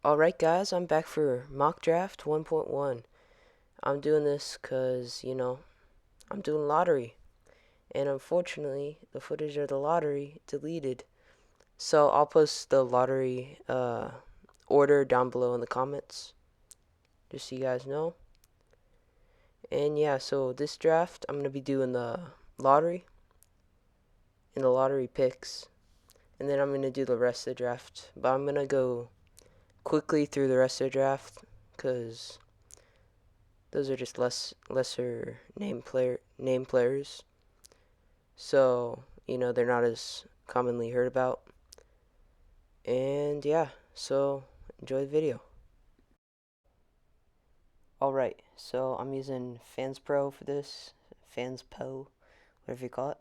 Alright guys, I'm back for mock draft 1.1. I'm doing this because, I'm doing lottery. And unfortunately, the footage of the lottery deleted. So I'll post the lottery order down below in the comments, just so you guys know. And yeah, so this draft, I'm going to be doing the lottery and the lottery picks. And then I'm going to do the rest of the draft. But I'm going to go quickly through the rest of the draft because those are just lesser name players. So, they're not as commonly heard about. And yeah, so enjoy the video. Alright, so I'm using Fans Pro for this. Fans Pro, whatever you call it.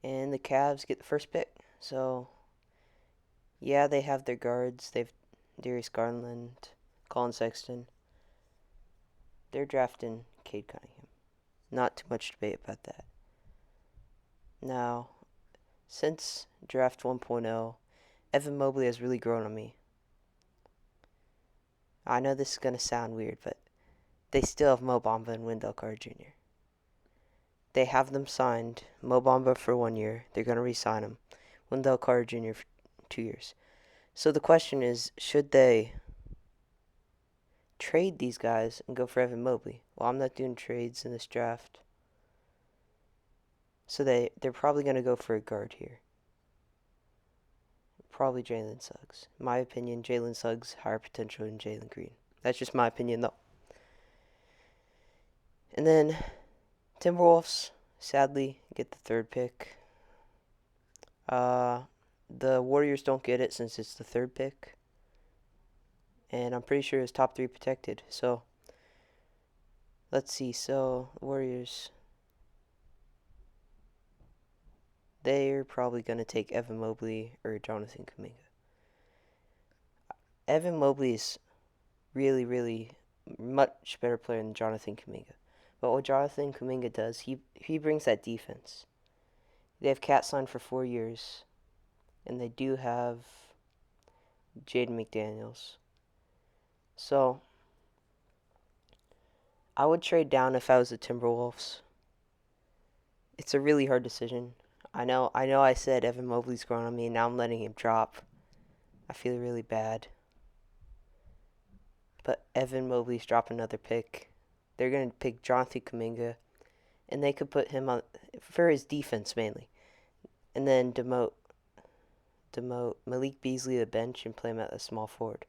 And the Cavs get the first pick. So, yeah, they have their guards. They've Darius Garland, Colin Sexton. They're drafting Cade Cunningham. Not too much debate about that. Now, since draft 1.0, Evan Mobley has really grown on me. I know this is going to sound weird, but they still have Mo Bamba and Wendell Carter Jr. They have them signed. Mo Bamba for 1 year. They're going to re-sign him. Wendell Carter Jr. for 2 years. So the question is, should they trade these guys and go for Evan Mobley? Well, I'm not doing trades in this draft. So they're probably going to go for a guard here. Probably Jalen Suggs. In my opinion, Jalen Suggs higher potential than Jalen Green. That's just my opinion, though. And then Timberwolves, sadly, get the third pick. The Warriors don't get it since it's the third pick. And I'm pretty sure it's top 3 protected. So, let's see. So, Warriors, they're probably going to take Evan Mobley or Jonathan Kuminga. Evan Mobley is really, really much better player than Jonathan Kuminga. But what Jonathan Kuminga does, he brings that defense. They have Cat signed for 4 years, and they do have Jaden McDaniels. So, I would trade down if I was the Timberwolves. It's a really hard decision. I know I said Evan Mobley's growing on me, and now I'm letting him drop. I feel really bad. But Evan Mobley's dropping another pick. They're going to pick Jonathan Kuminga, and they could put him on for his defense mainly. And then demote Malik Beasley to the bench and play him at a small forward.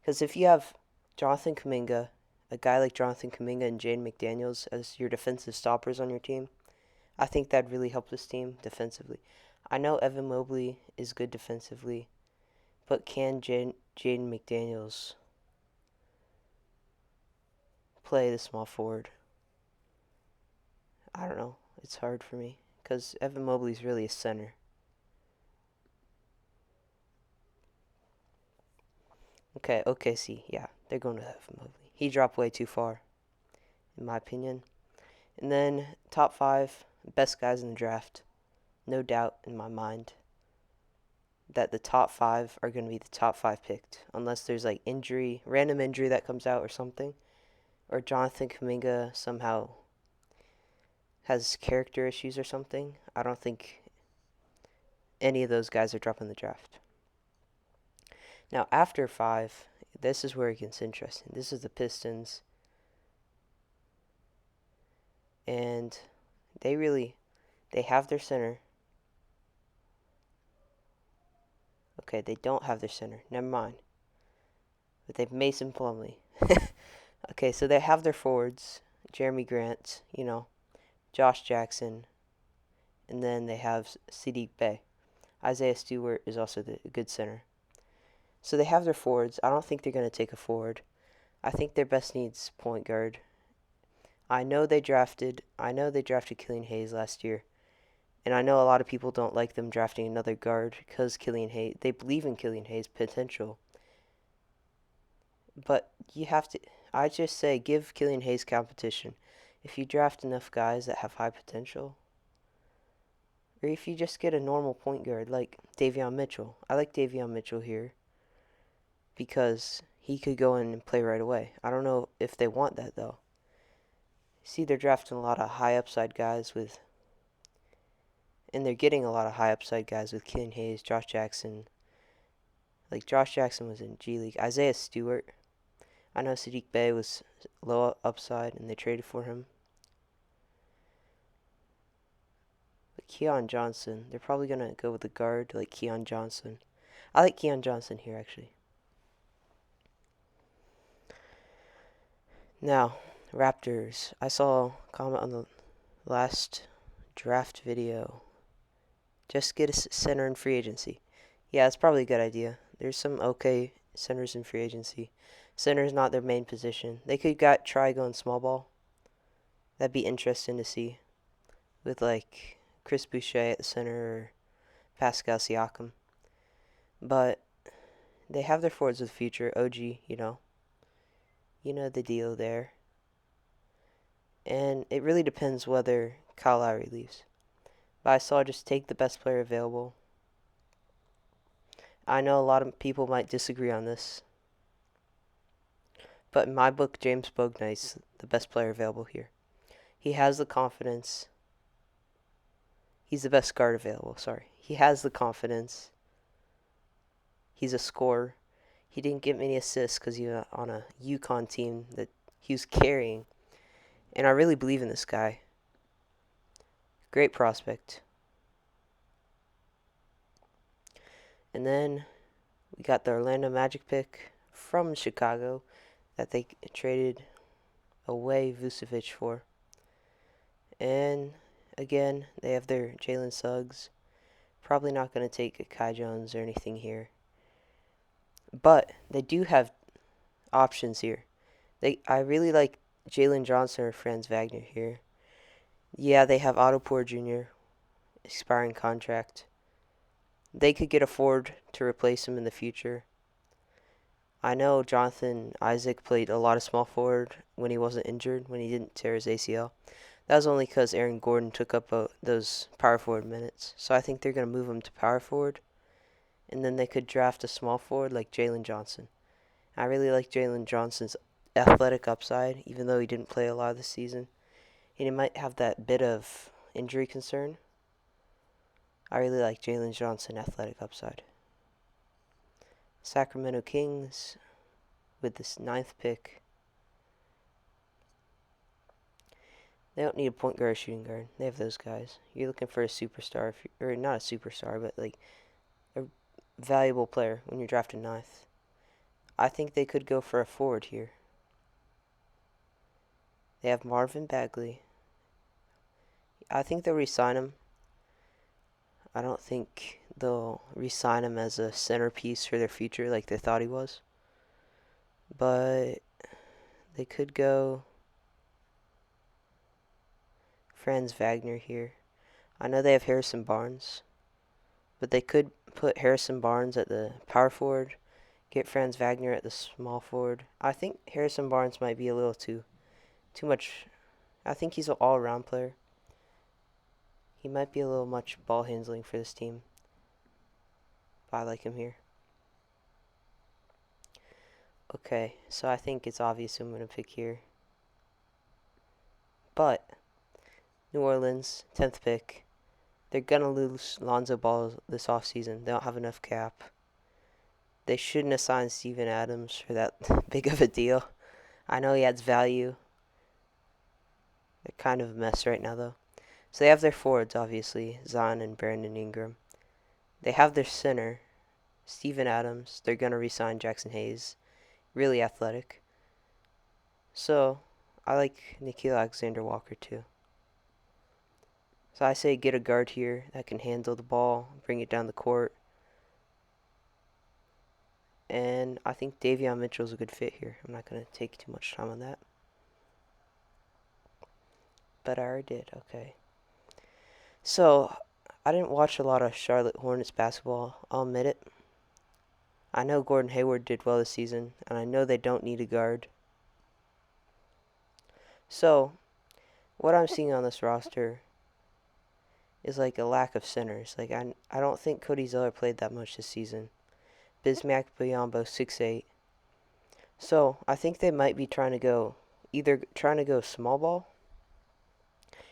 Because if you have Jonathan Kuminga, a guy like Jonathan Kuminga and Jaden McDaniels as your defensive stoppers on your team, I think that'd really help this team defensively. I know Evan Mobley is good defensively, but can Jaden McDaniels play the small forward? I don't know. It's hard for me because Evan Mobley's really a center. Okay, OKC, yeah, they're going to Evan Mobley. He dropped way too far, in my opinion. And then top 5 best guys in the draft. No doubt in my mind that the top 5 are going to be the top 5 picked, unless there's like random injury that comes out or something, or Jonathan Kuminga somehow has character issues or something. I don't think any of those guys are dropping the draft. Now after 5, this is where it gets interesting. This is the Pistons, and they have their center. Okay, they don't have their center. Never mind. But they have Mason Plumlee. Okay, so they have their forwards. Jeremy Grant, Josh Jackson. And then they have Sadiq Bey. Isaiah Stewart is also a good center. So they have their forwards. I don't think they're going to take a forward. I think their best need's point guard. I know they drafted Killian Hayes last year. And I know a lot of people don't like them drafting another guard because they believe in Killian Hayes' potential. But I just say give Killian Hayes competition. If you draft enough guys that have high potential, or if you just get a normal point guard like Davion Mitchell. I like Davion Mitchell here because he could go in and play right away. I don't know if they want that, though. See, they're drafting a lot of high upside guys and they're getting a lot of high upside guys with Killian Hayes, Josh Jackson. Like, Josh Jackson was in G League. Isaiah Stewart. I know Sadiq Bey was low upside, and they traded for him. But Keon Johnson, they're probably going to go with a guard like Keon Johnson. I like Keon Johnson here, actually. Now, Raptors. I saw a comment on the last draft video. Just get a center in free agency. Yeah, it's probably a good idea. There's some okay centers in free agency. Center's not their main position. They could try going small ball. That'd be interesting to see. With like Chris Boucher at the center or Pascal Siakam. But they have their forwards of the future. OG, you know the deal there. And it really depends whether Kyle Lowry leaves. But I saw just take the best player available. I know a lot of people might disagree on this. But in my book, James Bouknight's the best player available here. He has the confidence. He's the best guard available, sorry. He has the confidence. He's a scorer. He didn't get many assists because he was on a UConn team that he was carrying. And I really believe in this guy. Great prospect. And then we got the Orlando Magic pick from Chicago that they traded away Vucevic for. And again, they have their Jalen Suggs. Probably not going to take a Kai Jones or anything here. But they do have options here. I really like Jalen Johnson or Franz Wagner here. Yeah, they have Otto Porter Jr., expiring contract. They could get a forward to replace him in the future. I know Jonathan Isaac played a lot of small forward when he wasn't injured, when he didn't tear his ACL. That was only because Aaron Gordon took up those power forward minutes. So I think they're going to move him to power forward. And then they could draft a small forward like Jalen Johnson. I really like Jalen Johnson's athletic upside, even though he didn't play a lot of the season. And he might have that bit of injury concern. I really like Jalen Johnson athletic upside. Sacramento Kings with this 9th pick. They don't need a point guard or shooting guard. They have those guys. You're looking for a superstar, or not a superstar, but like a valuable player when you're drafting 9th. I think they could go for a forward here. They have Marvin Bagley. I think they'll re-sign him. I don't think they'll re-sign him as a centerpiece for their future like they thought he was. But they could go Franz Wagner here. I know they have Harrison Barnes, but they could put Harrison Barnes at the power forward, get Franz Wagner at the small forward. I think Harrison Barnes might be a little too much. I think he's an all-around player. He might be a little much ball handling for this team. But I like him here. Okay, so I think it's obvious who I'm going to pick here. But New Orleans, 10th pick. They're going to lose Lonzo Ball this offseason. They don't have enough cap. They shouldn't have signed Steven Adams for that big of a deal. I know he adds value. They're kind of a mess right now, though. So they have their forwards, obviously, Zion and Brandon Ingram. They have their center, Steven Adams. They're going to re-sign Jackson Hayes. Really athletic. So, I like Nickeil Alexander-Walker, too. So I say get a guard here that can handle the ball, bring it down the court. And I think Davion Mitchell's a good fit here. I'm not going to take too much time on that. But I already did, okay. So, I didn't watch a lot of Charlotte Hornets basketball, I'll admit it. I know Gordon Hayward did well this season, and I know they don't need a guard. So, what I'm seeing on this roster is like a lack of centers. Like I don't think Cody Zeller played that much this season. Bismack Biyombo, 6'8". So I think they might be either trying to go small ball,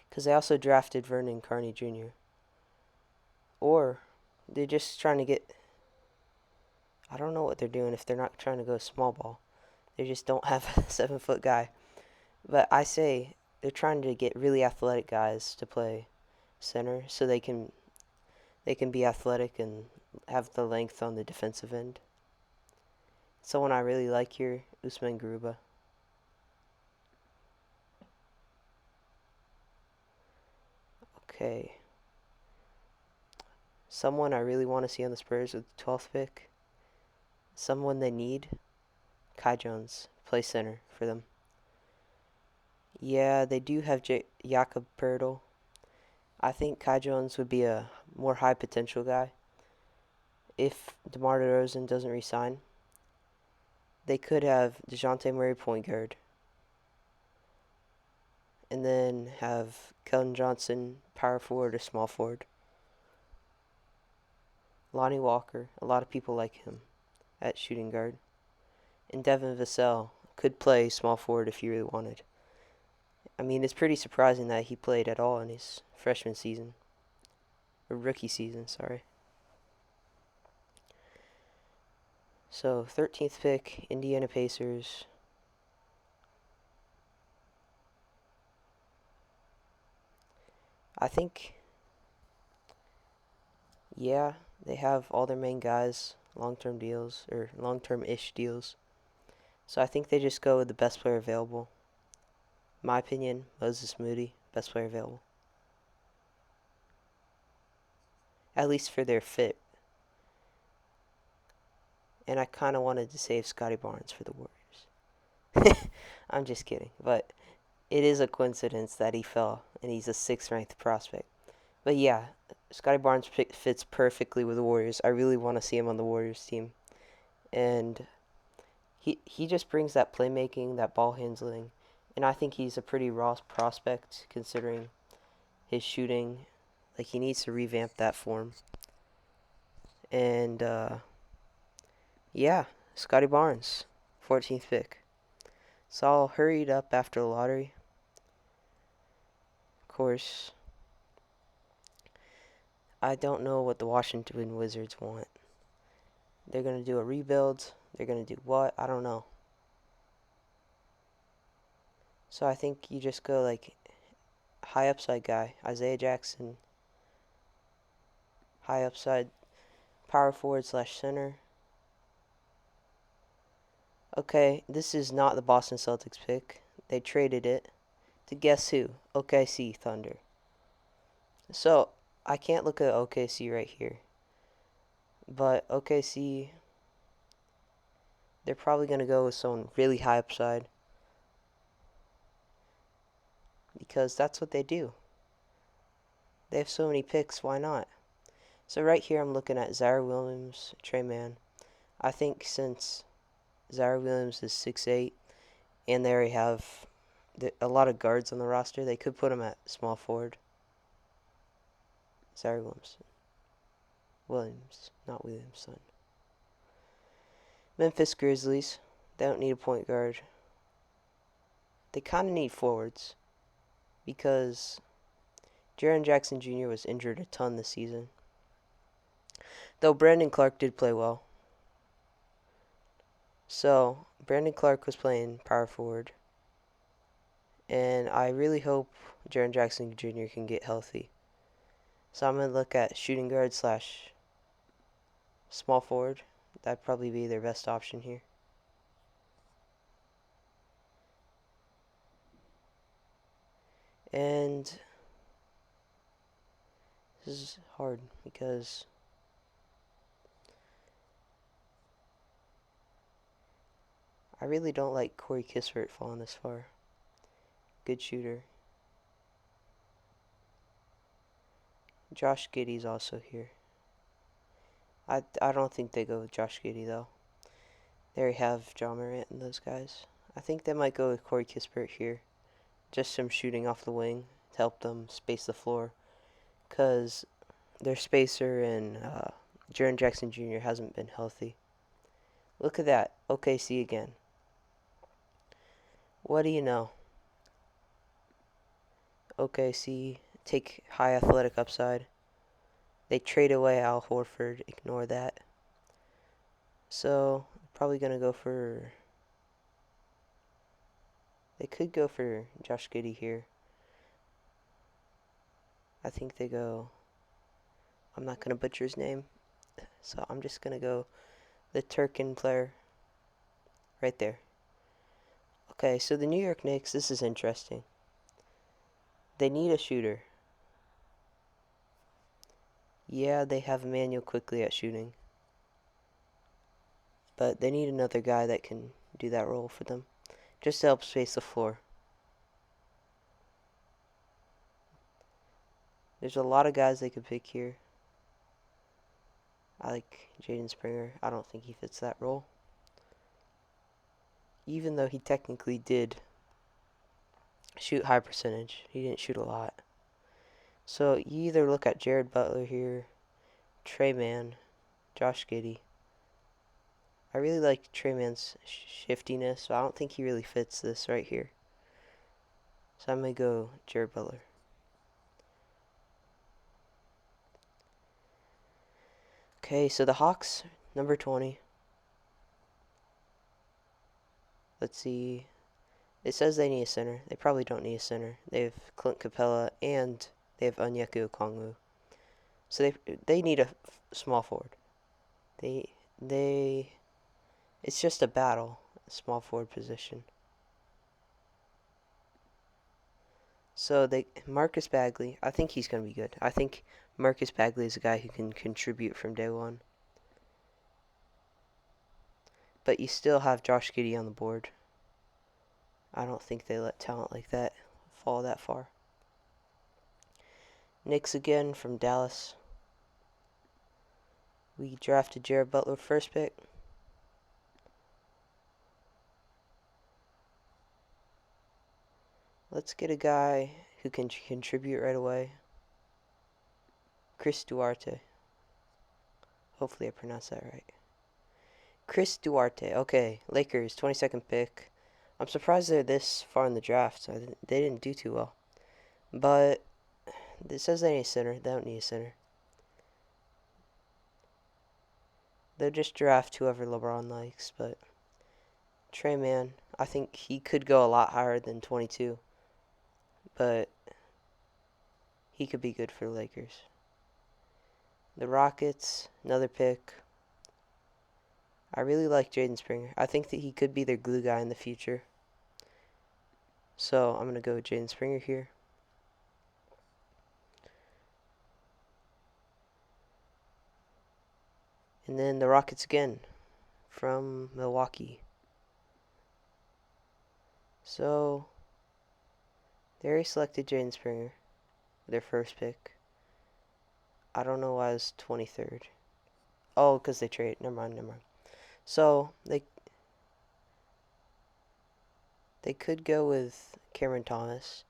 because they also drafted Vernon Carney Jr., or they're just trying to get. I don't know what they're doing if they're not trying to go small ball. They just don't have a 7 foot guy. But I say they're trying to get really athletic guys to play center so they can be athletic and have the length on the defensive end. Someone I really like here, Usman Garuba. Okay. Someone I really want to see on the Spurs with the 12th pick. Someone they need, Kai Jones, play center for them. Yeah, they do have Jakob Pertl. I think Kai Jones would be a more high potential guy. If DeMar DeRozan doesn't resign, they could have DeJounte Murray point guard, and then have Keldon Johnson power forward or small forward. Lonnie Walker, a lot of people like him at shooting guard. And Devin Vassell could play small forward if you really wanted. I mean, it's pretty surprising that he played at all in his freshman season. Or rookie season, sorry. So, 13th pick, Indiana Pacers. I think, yeah, they have all their main guys long-term deals, or long-term-ish deals. So I think they just go with the best player available. My opinion, Moses Moody, best player available. At least for their fit. And I kind of wanted to save Scotty Barnes for the Warriors. I'm just kidding. But it is a coincidence that he fell, and he's a 6th-ranked prospect. But yeah, Scotty Barnes fits perfectly with the Warriors. I really want to see him on the Warriors team. And he just brings that playmaking, that ball handling. And I think he's a pretty raw prospect considering his shooting. Like, he needs to revamp that form. And, yeah, Scotty Barnes, 14th pick. So I'll hurry it up after the lottery. Of course, I don't know what the Washington Wizards want. They're going to do a rebuild. They're going to do what? I don't know. So I think you just go like high upside guy, Isaiah Jackson. High upside power forward / center. Okay, this is not the Boston Celtics pick. They traded it to guess who? OKC Thunder. So I can't look at OKC right here. But OKC, they're probably going to go with someone really high upside. Because that's what they do. They have so many picks, why not? So right here I'm looking at Zaire Williams, Trey Mann. I think since Zaire Williams is 6'8", and they already have a lot of guards on the roster, they could put him at small forward. Zaire Williams, not Williamson. Memphis Grizzlies, they don't need a point guard. They kind of need forwards because Jaren Jackson Jr. was injured a ton this season. Though Brandon Clark did play well. So, Brandon Clark was playing power forward. And I really hope Jaren Jackson Jr. can get healthy. So I'm going to look at shooting guard / small forward. That'd probably be their best option here. And this is hard because I really don't like Corey Kispert falling this far. Good shooter. Josh Giddey's also here. I don't think they go with Josh Giddey, though. They already have John Morant and those guys. I think they might go with Corey Kispert here. Just some shooting off the wing to help them space the floor. Because their spacer and Jaren Jackson Jr. hasn't been healthy. Look at that. OKC again. What do you know? OKC take high athletic upside. They trade away Al Horford. Ignore that. So, probably going to go for... They could go for Josh Giddey here. I think they go... I'm not going to butcher his name. So, I'm just going to go the Turkin player right there. Okay, so the New York Knicks, this is interesting. They need a shooter. Yeah, they have Emmanuel quickly at shooting. But they need another guy that can do that role for them. Just to help space the floor. There's a lot of guys they could pick here. I like Jaden Springer. I don't think he fits that role. Even though he technically did shoot high percentage, he didn't shoot a lot. So you either look at Jared Butler here, Trey Mann, Josh Giddey. I really like Trey Mann's shiftiness, so I don't think he really fits this right here. So I'm going to go Jared Butler. Okay, so the Hawks, number 20. Let's see. It says they need a center. They probably don't need a center. They have Clint Capella and they have Onyeka Okongwu. So they need a small forward. It's just a battle, small forward position. So Marcus Bagley, I think he's going to be good. I think Marcus Bagley is a guy who can contribute from day one. But you still have Josh Giddey on the board. I don't think they let talent like that fall that far. Knicks again from Dallas. We drafted Jared Butler first pick. Let's get a guy who can contribute right away. Chris Duarte. Hopefully I pronounced that right. Chris Duarte. Okay, Lakers, 22nd pick. I'm surprised they're this far in the draft. They didn't do too well. But it says they need a center. They don't need a center. They'll just draft whoever LeBron likes. But Trey Mann, I think he could go a lot higher than 22. But he could be good for the Lakers. The Rockets, another pick. I really like Jaden Springer. I think that he could be their glue guy in the future. So I'm going to go with Jaden Springer here. And then the Rockets again from Milwaukee. So they already selected Jaden Springer, their first pick. I don't know why it's 23rd. Oh, because they trade. Never mind. So they could go with Cameron Thomas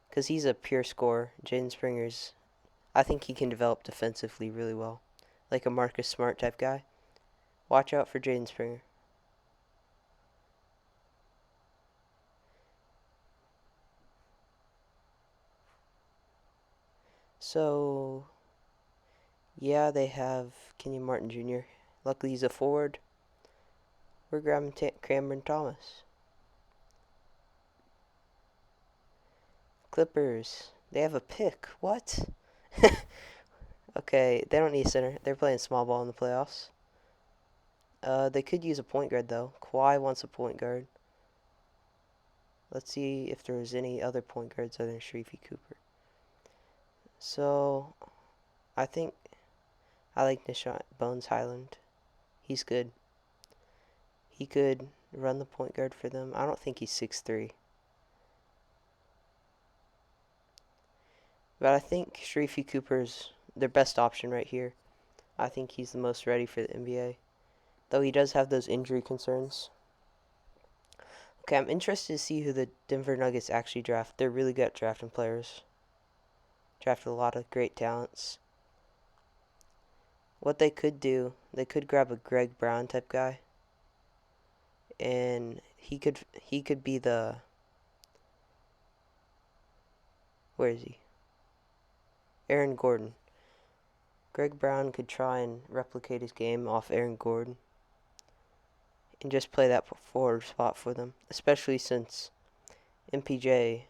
because he's a pure scorer. Jaden Springer's, I think he can develop defensively really well, like a Marcus Smart type guy. Watch out for Jaden Springer. So, yeah, they have Kenyon Martin Jr. Luckily, he's a forward. We're grabbing Cameron Thomas. Clippers. They have a pick. What? Okay, they don't need a center. They're playing small ball in the playoffs. They could use a point guard, though. Kawhi wants a point guard. Let's see if there's any other point guards other than Sharifi Cooper. So, I think I like Nishant Bones Highland. He's good. He could run the point guard for them. I don't think he's 6'3". But I think Sharifi Cooper's their best option right here. I think he's the most ready for the NBA. Though he does have those injury concerns. Okay, I'm interested to see who the Denver Nuggets actually draft. They're really good at drafting players. Drafted a lot of great talents. What they could do, they could grab a Greg Brown type guy. and he could be the, where is he? Aaron Gordon. Greg Brown could try and replicate his game off Aaron Gordon and just play that forward spot for them, especially since MPJ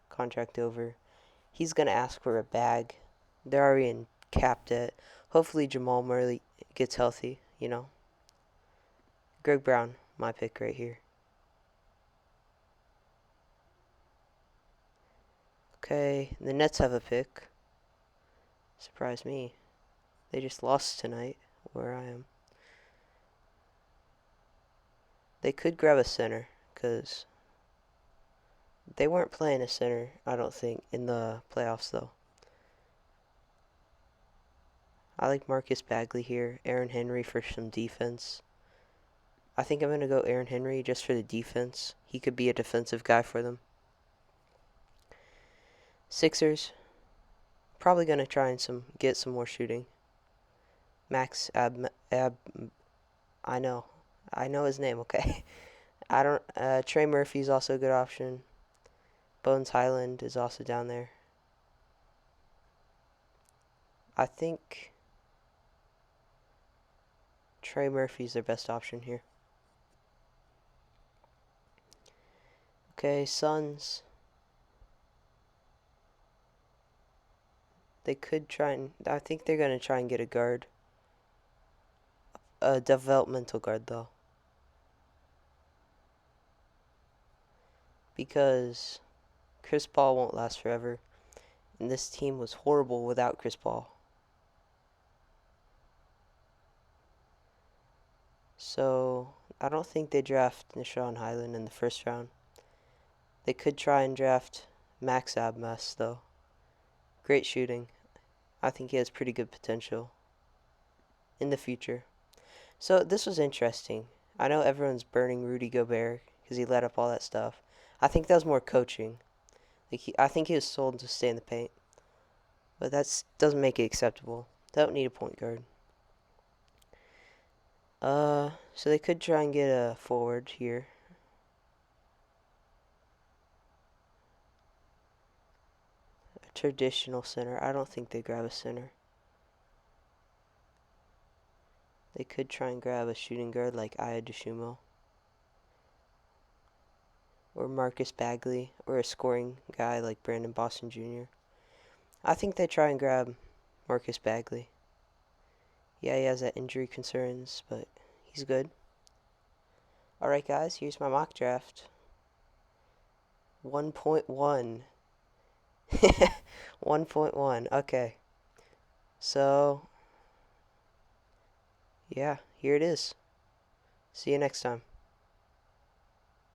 contract over. He's going to ask for a bag. They're already in cap debt. Hopefully Jamal Murray gets healthy, Greg Brown, my pick right here. Okay, the Nets have a pick. Surprise me. They just lost tonight, where I am. They could grab a center, because they weren't playing a center, I don't think, in the playoffs, though. I like Marcus Bagley here, Aaron Henry for some defense. I think I'm going to go Aaron Henry just for the defense. He could be a defensive guy for them. Sixers, probably going to try and get some more shooting. Max I know his name, okay. Trey Murphy's also a good option. Bones Highland is also down there. I think Trey Murphy's their best option here. Okay, Suns. They could I think they're going to try and get a guard. A developmental guard, though. Because Chris Paul won't last forever. And this team was horrible without Chris Paul. So, I don't think they draft Nishawn Highland in the first round. They could try and draft Max Abmas, though. Great shooting. I think he has pretty good potential in the future. So, this was interesting. I know everyone's burning Rudy Gobert because he let up all that stuff. I think that was more coaching. I think he was sold to stay in the paint. But that doesn't make it acceptable. They don't need a point guard. So they could try and get a forward here. A traditional center. I don't think they grab a center. They could try and grab a shooting guard like Aya DeShumo. Or Marcus Bagley. Or a scoring guy like Brandon Boston Jr. I think they try and grab Marcus Bagley. Yeah, he has that injury concerns, but he's good. Alright, guys, here's my mock draft. 1.1. 1.1. Okay. So, yeah, here it is. See you next time.